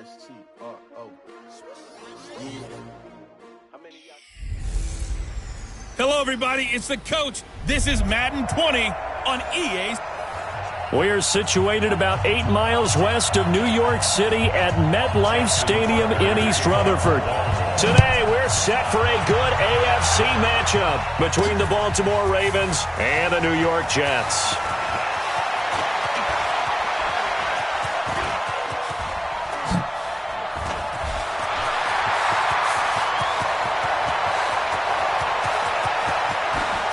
S-T-R-O. Yeah. Hello, everybody. It's the coach. This is Madden 20 on EA's. We are situated about 8 miles west of New York City at MetLife Stadium in East Rutherford. Today, we're set for a good AFC matchup between the Baltimore Ravens and the New York Jets.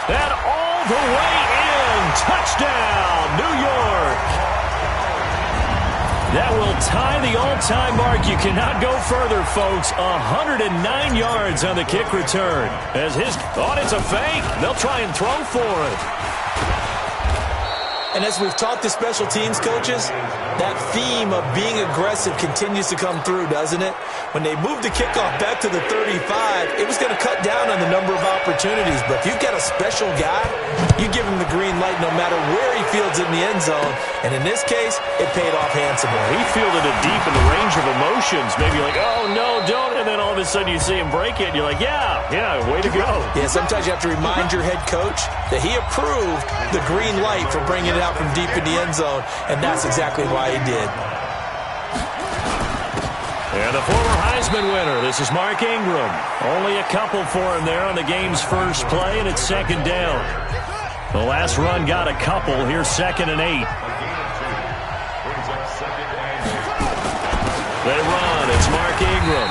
And all the way in. Touchdown, New York. That will tie the all-time mark. You cannot go further, folks. 109 yards on the kick return. As his thought it's a fake. They'll try and throw for it. And as we've talked to special teams coaches, that theme of being aggressive continues to come through, doesn't it? When they moved the kickoff back to the 35, it was going to cut down on the number of opportunities. But if you've got a special guy, you give him the green light no matter where he fields in the end zone. And in this case, it paid off handsomely. He fielded it deep in the range of emotions. Maybe like, oh, no, don't. And then all of a sudden you see him break it. And you're like, yeah, way to go. Yeah, sometimes you have to remind your head coach that he approved the green light for bringing it out from deep in the end zone. And that's exactly why he did. And the former Heisman winner, this is Mark Ingram. Only a couple for him there on the game's first play, and it's second down. The last run got a couple. Here's 2nd and 8. They run. It's Mark Ingram.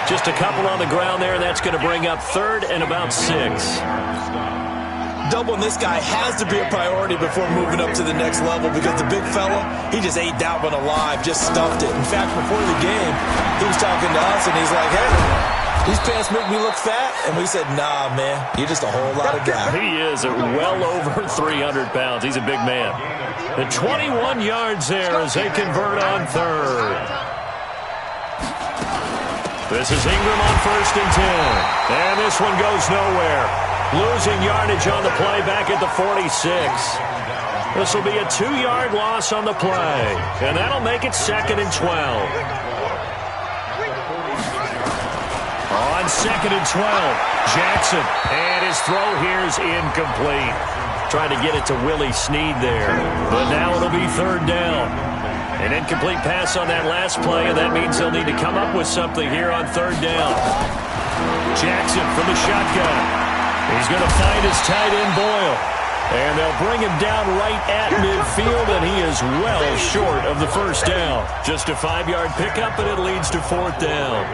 Just a couple on the ground there, and that's going to bring up 3rd and about 6. Doubling this guy has to be a priority before moving up to the next level because the big fella, he just ate that one alive, just stuffed it. In fact, before the game, he was talking to us, and he's like, hey, these pants make me look fat? And we said, nah, man, you're just a whole lot of guy. He is at well over 300 pounds. He's a big man. The 21 yards there as they convert on 3rd. This is Ingram on 1st and 10. And this one goes nowhere. Losing yardage on the play back at the 46. This will be a 2-yard loss on the play. And that'll make it 2nd and 12. On 2nd and 12, Jackson. And his throw here is incomplete. Trying to get it to Willie Snead there. But now it'll be 3rd down. An incomplete pass on that last play, and that means they'll need to come up with something here on 3rd down. Jackson from the shotgun. He's going to find his tight end, Boyle. And they'll bring him down right at midfield, and he is well short of the 1st down. Just a 5-yard pickup, and it leads to 4th down.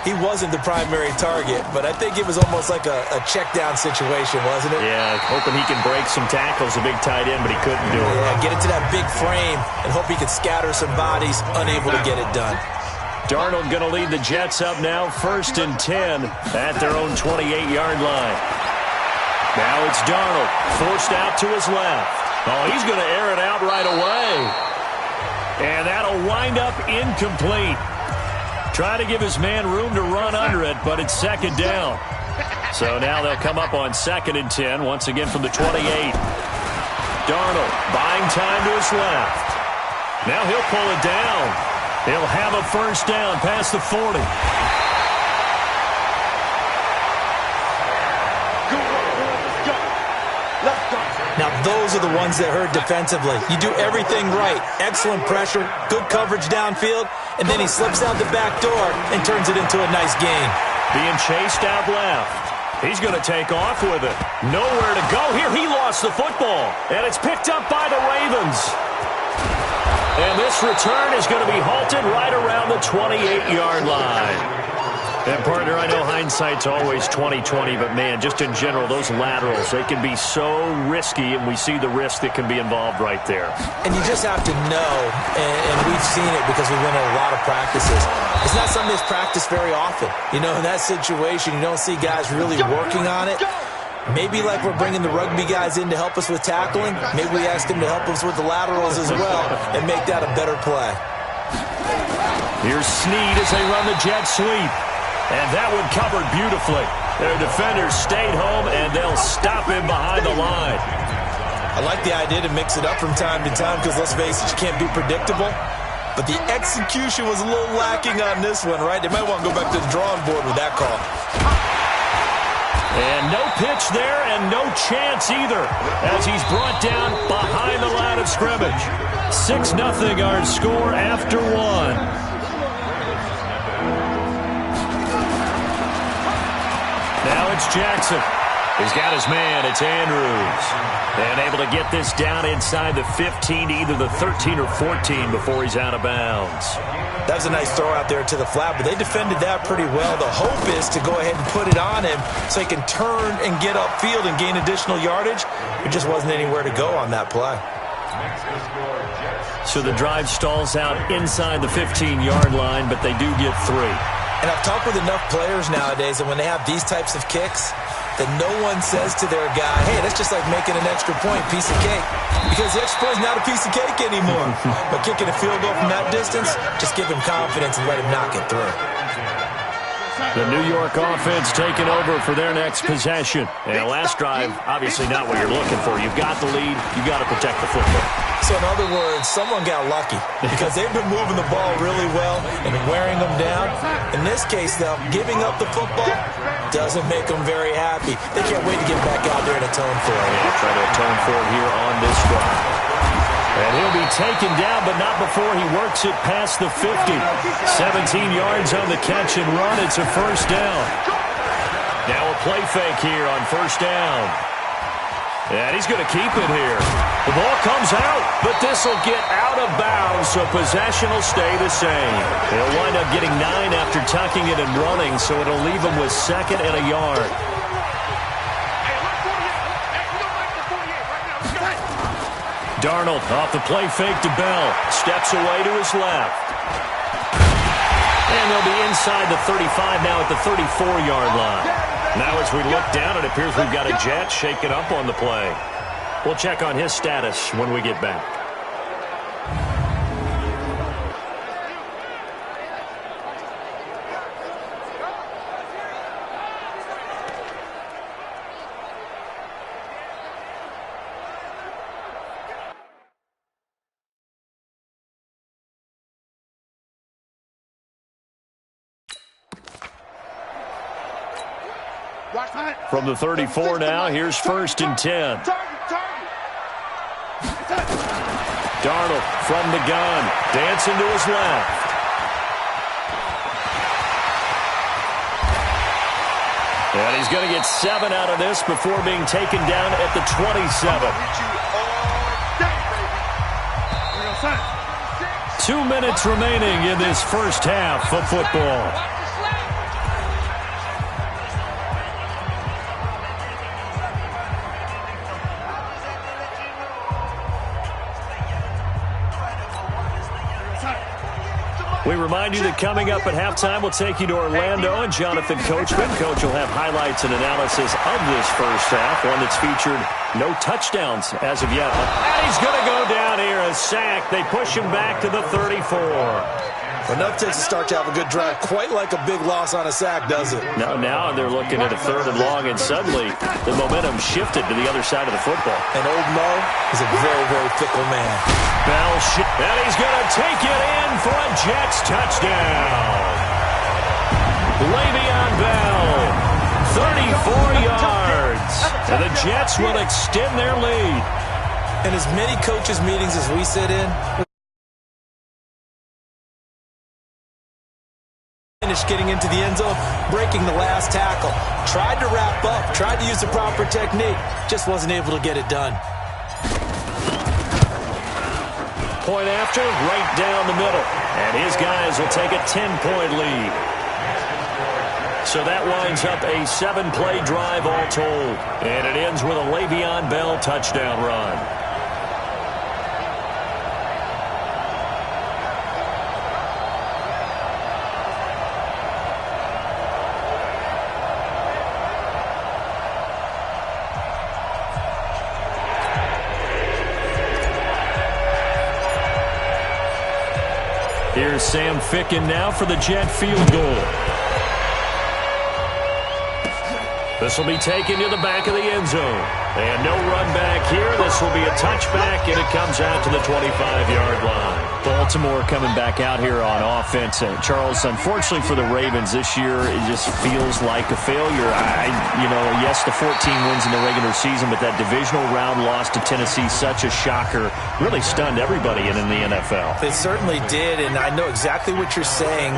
He wasn't the primary target, but I think it was almost like a check-down situation, wasn't it? Yeah, hoping he can break some tackles, a big tight end, but he couldn't do it. Yeah, get it to that big frame and hope he can scatter some bodies, unable to get it done. Darnold going to lead the Jets up now, 1st and 10 at their own 28-yard line. Now it's Darnold, forced out to his left. Oh, he's going to air it out right away. And that'll wind up incomplete. Try to give his man room to run under it, but it's 2nd down. So now they'll come up on 2nd and 10, once again from the 28. Darnold buying time to his left. Now he'll pull it down. He'll have a 1st down past the 40. Now, those are the ones that hurt defensively. You do everything right. Excellent pressure, good coverage downfield, and then he slips out the back door and turns it into a nice gain. Being chased out left. He's going to take off with it. Nowhere to go here. He lost the football, and it's picked up by the Ravens. And this return is going to be halted right around the 28-yard line. And, partner, I know hindsight's always 20/20, but, man, just in general, those laterals, they can be so risky, and we see the risk that can be involved right there. And you just have to know, and we've seen it because we've been in a lot of practices. It's not something that's practiced very often. You know, in that situation, you don't see guys really working on it. Maybe like we're bringing the rugby guys in to help us with tackling, maybe we ask them to help us with the laterals as well and make that a better play. Here's Snead as they run the jet sweep. And that one covered beautifully. Their defenders stayed home, and they'll stop him behind the line. I like the idea to mix it up from time to time because, let's face it, you can't be predictable. but the execution was a little lacking on this one, right? They might want to go back to the drawing board with that call. And no pitch there and no chance either as he's brought down behind the line of scrimmage. 6-0 our score after one. Now it's Jackson. He's got his man. It's Andrews. And able to get this down inside the 15 to either the 13 or 14 before he's out of bounds. That was a nice throw out there to the flat, but they defended that pretty well. The hope is to go ahead and put it on him so he can turn and get upfield and gain additional yardage. There just wasn't anywhere to go on that play. So the drive stalls out inside the 15-yard line, but they do get 3. And I've talked with enough players nowadays that when they have these types of kicks, that no one says to their guy, hey, that's just like making an extra point, piece of cake. Because the extra point is not a piece of cake anymore. But kicking a field goal from that distance, just give him confidence and let him knock it through. The New York offense taking over for their next possession. And last drive, obviously not what you're looking for. You've got the lead. You've got to protect the football. So in other words, someone got lucky because they've been moving the ball really well and wearing them down. In this case, though, giving up the football doesn't make them very happy. They can't wait to get back out there and atone for it. Yeah, try to atone for it here on this drive. And he'll be taken down, but not before he works it past the 50. 17 yards on the catch and run. It's a first down. Now a play fake here on first down. And he's going to keep it here. The ball comes out, but this will get out of bounds, so possession will stay the same. He'll wind up getting 9 after tucking it and running, so it'll leave him with 2nd and a yard. Darnold off the play fake to Bell. Steps away to his left. And they'll be inside the 35 now at the 34-yard line. Now as we look down, it appears we've got a Jet shaken up on the play. We'll check on his status when we get back. From the 34 now, here's 1st and 10. Darnold from the gun, dancing to his left. And he's going to get 7 out of this before being taken down at the 27. 2 minutes remaining in this first half of football. We remind you that coming up at halftime, we'll take you to Orlando and Jonathan Coachman. Coach will have highlights and analysis of this first half, one that's featured no touchdowns as of yet. And he's going to go down here, a sack. They push him back to the 34. Enough takes to start to have a good drive. Quite like a big loss on a sack, does it? Now they're looking at a 3rd and long, and suddenly the momentum shifted to the other side of the football. And old Mo is a very, very fickle man. Bell, and he's going to take it in for a Jets touchdown. Le'Veon Bell, 34 yards. And the Jets will extend their lead. In as many coaches' meetings as we sit in, getting into the end zone, breaking the last tackle. Tried to wrap up, tried to use the proper technique, just wasn't able to get it done. Point after, right down the middle. And his guys will take a 10-point lead. So that winds up a 7-play drive all told. And it ends with a Le'Veon Bell touchdown run. Here's Sam Ficken now for the Jet field goal. This will be taken to the back of the end zone. And no run back here. This will be a touchback, and it comes out to the 25-yard line. Ball Baltimore coming back out here on offense. Charles, unfortunately for the Ravens this year, it just feels like a failure. Yes, the 14 wins in the regular season, but that divisional round loss to Tennessee, such a shocker, really stunned everybody in the NFL. It certainly did, and I know exactly what you're saying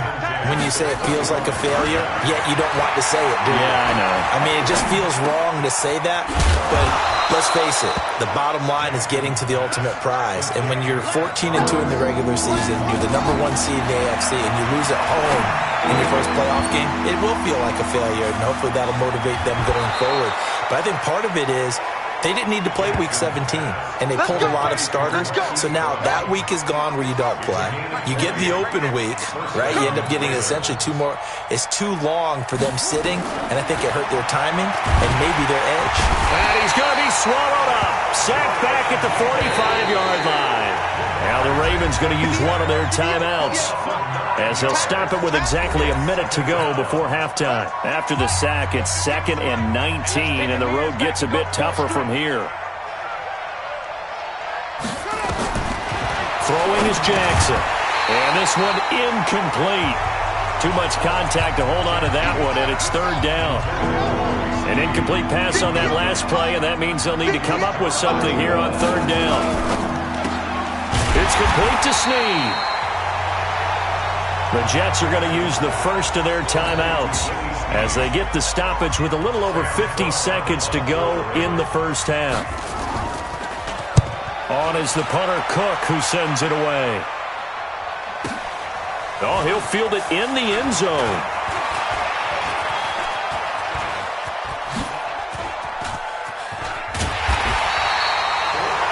when you say it feels like a failure, yet you don't want to say it, do you? Yeah, I know. I mean, it just feels wrong to say that, but let's face it, the bottom line is getting to the ultimate prize. And when you're 14-2 in the regular season, you're the number 1 seed in the AFC, and you lose at home in your first playoff game, it will feel like a failure, and hopefully that'll motivate them going forward. But I think part of it is they didn't need to play Week 17, and they pulled a lot of starters. So now that week is gone where you don't play. You get the open week, right? You end up getting essentially 2 more. It's too long for them sitting, and I think it hurt their timing and maybe their edge. And he's going to be swallowed up. Sacked back at the 45-yard line. Now the Ravens going to use one of their timeouts as they'll stop it with exactly a minute to go before halftime. After the sack, it's 2nd and 19, and the road gets a bit tougher from here. Throwing is Jackson. And this one incomplete. Too much contact to hold on to that one, and it's 3rd down. An incomplete pass on that last play, and that means they'll need to come up with something here on 3rd down. It's complete to Snead. The Jets are going to use the first of their timeouts as they get the stoppage with a little over 50 seconds to go in the first half. On is the punter, Cook, who sends it away. Oh, he'll field it in the end zone.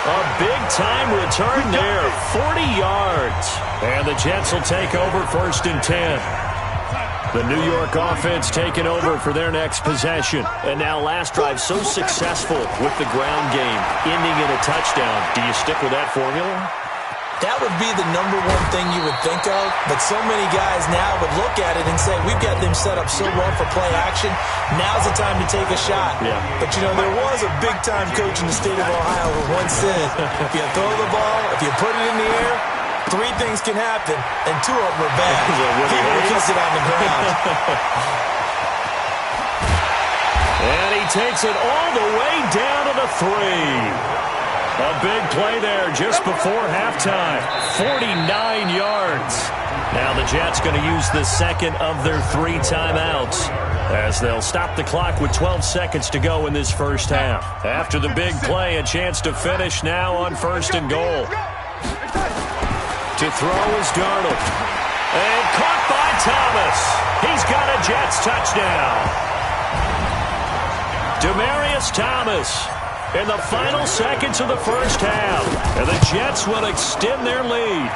A big-time return there, 40 yards. And the Jets will take over 1st and 10. The New York offense taking over for their next possession. And now last drive so successful with the ground game, ending in a touchdown. Do you stick with that formula? That would be the number 1 thing you would think of, but so many guys now would look at it and say, we've got them set up so well for play action, now's the time to take a shot. Yeah. But, there was a big-time coach in the state of Ohio who once said, if you throw the ball, if you put it in the air, 3 things can happen, and 2 of them are bad. He would have kept it on the ground. And he takes it all the way down to the 3. A big play there just before halftime. 49 yards. Now the Jets going to use the second of their 3 timeouts as they'll stop the clock with 12 seconds to go in this first half. After the big play, a chance to finish now on 1st and goal. To throw is Darnold. And caught by Thomas. He's got a Jets touchdown. Demaryius Thomas in the final seconds of the first half. And the Jets will extend their lead.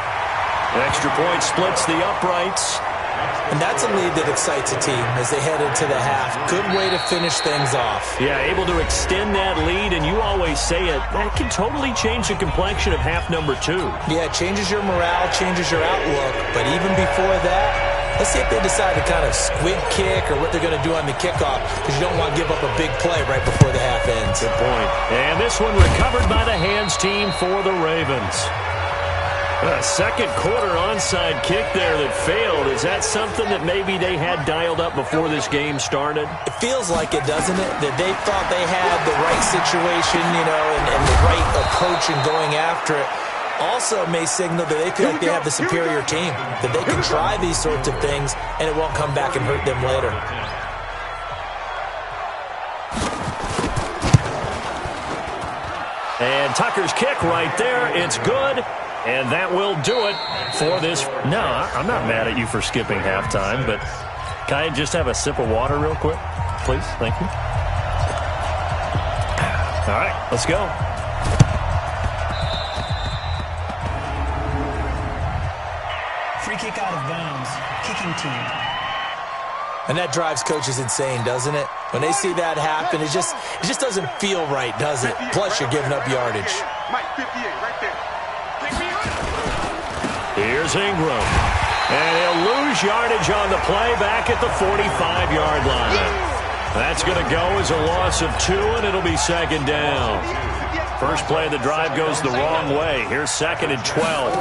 Extra point splits the uprights. And that's a lead that excites a team as they head into the half. Good way to finish things off. Yeah, able to extend that lead, and you always say it, that can totally change the complexion of half number 2. Yeah, it changes your morale, changes your outlook. But even before that, let's see if they decide to kind of squib kick or what they're going to do on the kickoff, because you don't want to give up a big play right before the half ends. Good point. And this one recovered by the hands team for the Ravens. A second quarter onside kick there that failed. Is that something that maybe they had dialed up before this game started? It feels like it, doesn't it? That they thought they had the right situation, and the right approach in going after it. Also may signal that they feel like they have the superior team, that they can try these sorts of things, and it won't come back and hurt them later. And Tucker's kick right there. It's good. And that will do it for this. No, I'm not mad at you for skipping halftime, but can I just have a sip of water real quick, please? Thank you. All right, let's go. Free kick out of bounds. Kicking team. And that drives coaches insane, doesn't it? When they see that happen, it just doesn't feel right, does it? Plus, you're giving up yardage. Mike, 58, right there. Here's Ingram. And he'll lose yardage on the play back at the 45-yard line. That's going to go as a loss of 2, and it'll be 2nd down. First play of the drive goes the wrong way. Here's 2nd and 12.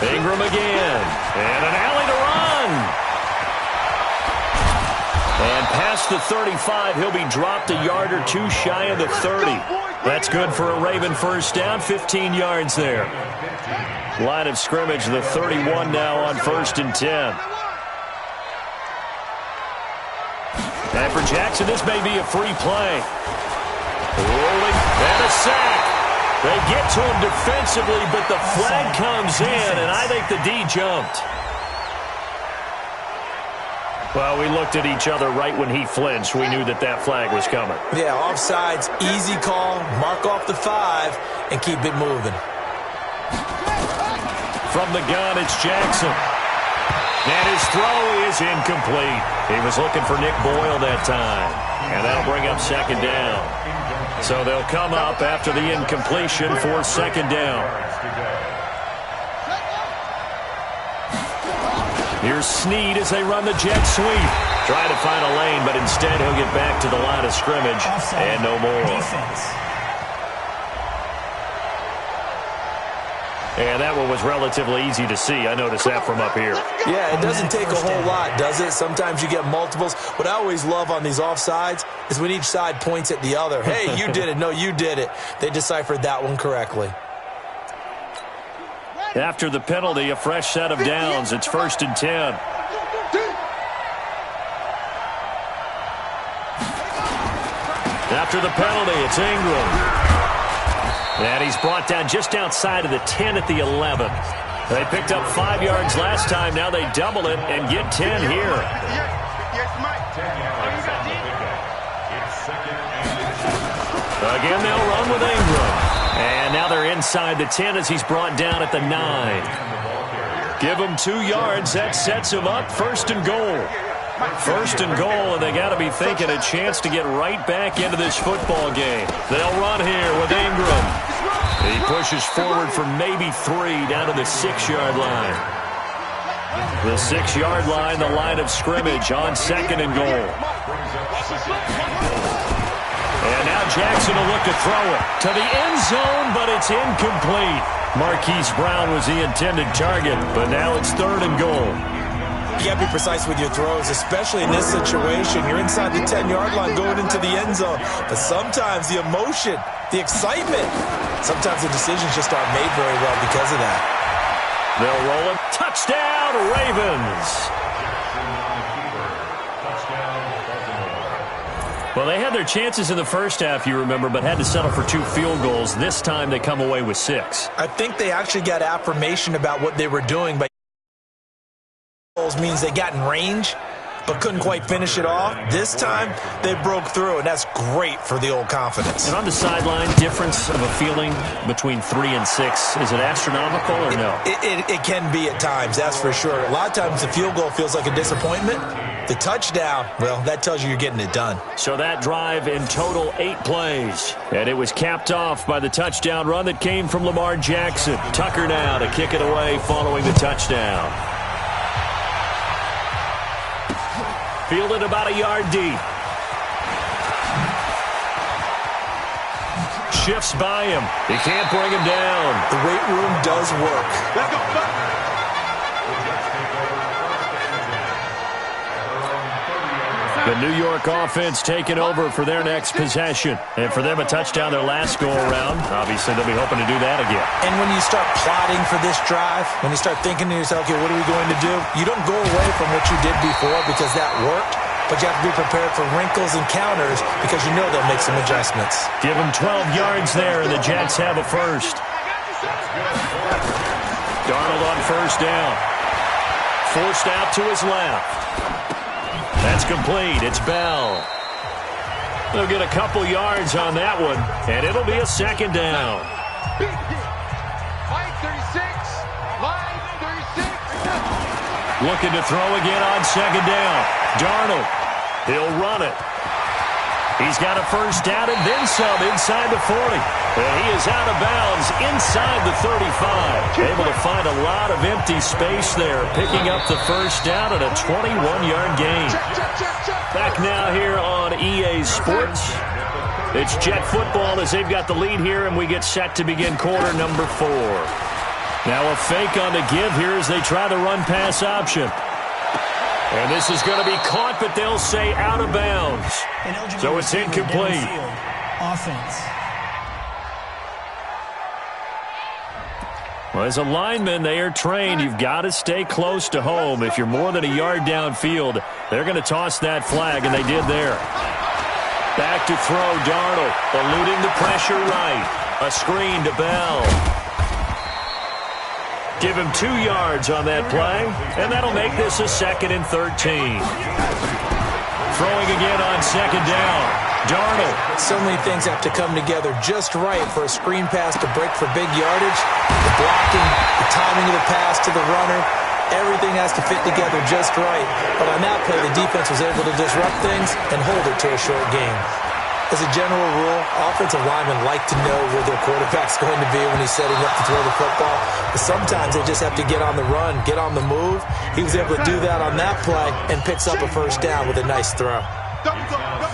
Ingram again. And an alley to run. And past the 35, he'll be dropped a yard or two shy of the 30. That's good for a Raven first down, 15 yards there. Line of scrimmage, the 31 now on 1st and 10. And for Jackson, this may be a free play. Rolling, and a sack. They get to him defensively, but the flag comes in, and I think the D jumped. Well, we looked at each other right when he flinched. We knew that that flag was coming. Yeah, offsides, easy call, mark off the 5, and keep it moving. From the gun, it's Jackson. And his throw is incomplete. He was looking for Nick Boyle that time. And that'll bring up 2nd down. So they'll come up after the incompletion for 2nd down. Here's Snead as they run the jet sweep. Try to find a lane, but instead he'll get back to the line of scrimmage. And no more. Defense. And that one was relatively easy to see. I noticed that from up here. Yeah, it doesn't take a whole lot, does it? Sometimes you get multiples. What I always love on these offsides is when each side points at the other. Hey, you did it. No, you did it. They deciphered that one correctly. After the penalty, a fresh set of downs. It's 1st and 10. After the penalty, it's Ingram. And he's brought down just outside of the 10 at the 11. They picked up 5 yards last time. Now they double it and get 10 here. Again, they'll run with Ingram. And now they're inside the 10 as he's brought down at the 9. Give him 2 yards. That sets him up. 1st and goal. 1st and goal, and they got to be thinking a chance to get right back into this football game. They'll run here with Ingram. He pushes forward for maybe 3 down to the 6-yard line. The 6-yard line, the line of scrimmage on 2nd and goal. And now Jackson will look to throw it to the end zone, but it's incomplete. Marquise Brown was the intended target, but now it's 3rd and goal. You got to be precise with your throws, especially in this situation. You're inside the 10-yard line going into the end zone. But sometimes the emotion, the excitement, sometimes the decisions just aren't made very well because of that. They'll roll it. Touchdown, Ravens. Well, they had their chances in the first half, you remember, but had to settle for 2 field goals. This time they come away with 6. I think they actually got affirmation about what they were doing by means they got in range but couldn't quite finish it off. This time they broke through, and that's great for the old confidence. And on the sideline, difference of a feeling between 3 and 6, is it astronomical or no? It can be at times, that's for sure. A lot of times the field goal feels like a disappointment. The touchdown, well, that tells you you're getting it done. So that drive in total 8 plays. And it was capped off by the touchdown run that came from Lamar Jackson. Tucker now to kick it away following the touchdown. Fielded about a yard deep. Shifts by him. He can't bring him down. The weight room does work. Let's go. The New York offense taking over for their next possession. And for them, a touchdown their last go-around. Obviously, they'll be hoping to do that again. And when you start plotting for this drive, when you start thinking to yourself, okay, what are we going to do? You don't go away from what you did before because that worked, but you have to be prepared for wrinkles and counters because you know they'll make some adjustments. Give them 12 yards there, and the Jets have a first. Darnold on first down. Forced out to his left. That's complete. It's Bell. They'll get a couple yards on that one, and it'll be a second down. Line 36. Line 36. Looking to throw again on second down. Darnold. He'll run it. He's got a first down and then some inside the 40. And he is out of bounds inside the 35. Able to find a lot of empty space there, picking up the first down at a 21-yard gain. Back now here on EA Sports. It's Jet football as they've got the lead here, and we get set to begin quarter number 4. Now a fake on the give here as they try the run-pass option. And this is going to be caught, but they'll say out of bounds. So it's incomplete. Offense. Well, as a lineman, they are trained. You've got to stay close to home. If you're more than a yard downfield, they're going to toss that flag, and they did there. Back to throw, Darnold, eluding the pressure right. A screen to Bell. Give him 2 yards on that play, and that'll make this a 2nd and 13. Throwing again on 2nd down. Darnold. So many things have to come together just right for a screen pass to break for big yardage. The blocking, the timing of the pass to the runner, everything has to fit together just right. But on that play, the defense was able to disrupt things and hold it to a short game. As a general rule, offensive linemen like to know where their quarterback's going to be when he's setting up to throw the football. But sometimes they just have to get on the run, get on the move. He was able to do that on that play and picks up a first down with a nice throw.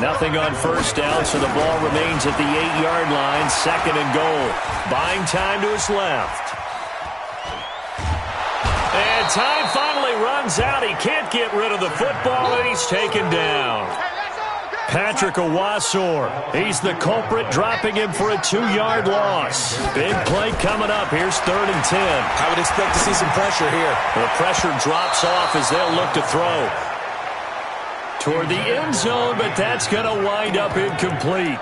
Nothing on first down, so the ball remains at the 8-yard line, 2nd and goal. Buying time to his left. And time finally runs out. He can't get rid of the football, and he's taken down. Patrick Owasor, he's the culprit, dropping him for a 2-yard loss. Big play coming up. Here's 3rd and 10. I would expect to see some pressure here. The pressure drops off as they'll look to throw. Toward the end zone, but that's going to wind up incomplete.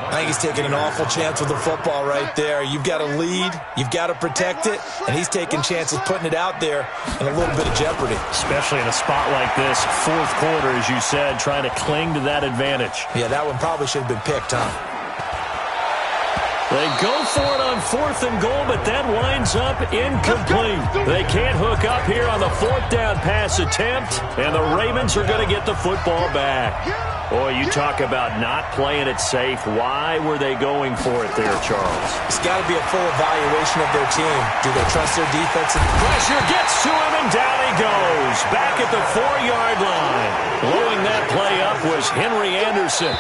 I think he's taking an awful chance with the football right there. You've got to lead, you've got to protect it, and he's taking chances putting it out there in a little bit of jeopardy. Especially in a spot like this, 4th quarter, as you said, trying to cling to that advantage. Yeah, that one probably should have been picked, huh? They go for it on 4th and goal, but that winds up incomplete. They can't hook up here on the 4th down pass attempt, and the Ravens are going to get the football back. Boy, you talk about not playing it safe. Why were they going for it there, Charles? It's got to be a full evaluation of their team. Do they trust their defense? Pressure gets to him, and down he goes. Back at the 4-yard line. Blowing that play up was Henry Anderson.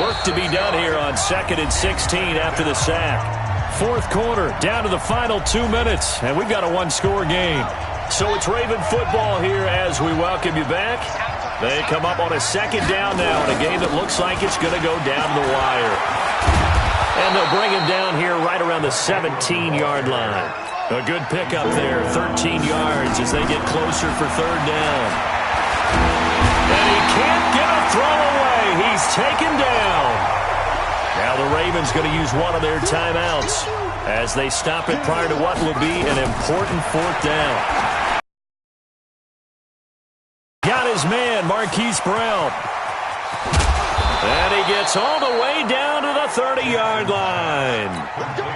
Work to be done here on 2nd and 16 after the sack. 4th quarter, down to the final 2 minutes, and we've got a 1-score game. So it's Raven football here as we welcome you back. They come up on a 2nd down now in a game that looks like it's going to go down the wire. And they'll bring him down here right around the 17-yard line. A good pickup there, 13 yards as they get closer for 3rd down. And he can't get a throw away. He's taken down. Now the Ravens going to use one of their timeouts as they stop it prior to what will be an important 4th down. Got his man, Marquise Brown. And he gets all the way down to the 30-yard line.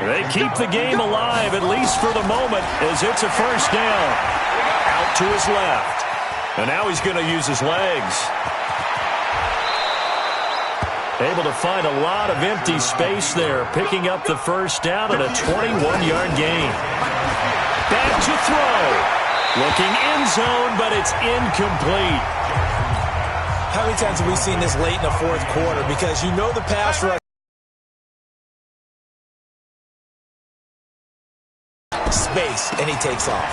They keep the game alive, at least for the moment, as it's a first down. Out to his left. And now he's going to use his legs. Able to find a lot of empty space there, picking up the first down at a 21-yard gain. Back to throw. Looking end zone, but it's incomplete. How many times have we seen this late in the 4th quarter? Because you know the pass rush space, and he takes off.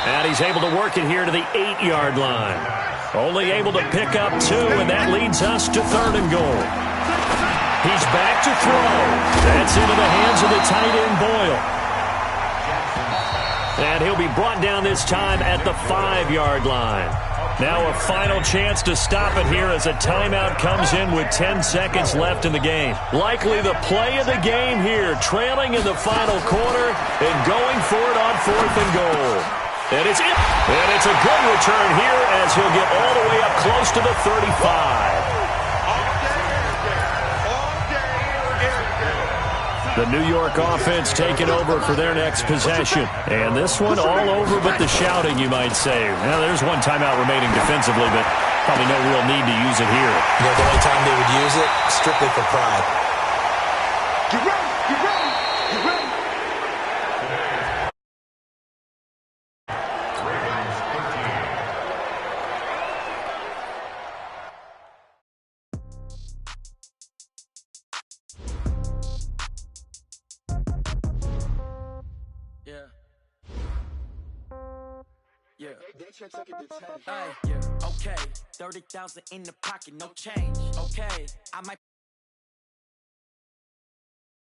And he's able to work it here to the 8-yard line. Only able to pick up 2, and that leads us to 3rd and goal. He's back to throw. That's into the hands of the tight end, Boyle. And he'll be brought down this time at the 5-yard line. Now a final chance to stop it here as a timeout comes in with 10 seconds left in the game. Likely the play of the game here, trailing in the final quarter and going for it on 4th and goal. And it's a good return here as he'll get all the way up close to the 35. The New York offense taking over for their next possession. And this one all over but the shouting, you might say. Now, there's one timeout remaining defensively, but probably no real need to use it here. You know, the only time they would use it, strictly for pride. Get ready, get ready, get ready. Yeah. They should take it to 10. Yeah. Okay. 30,000 in the pocket, no change. Okay. I might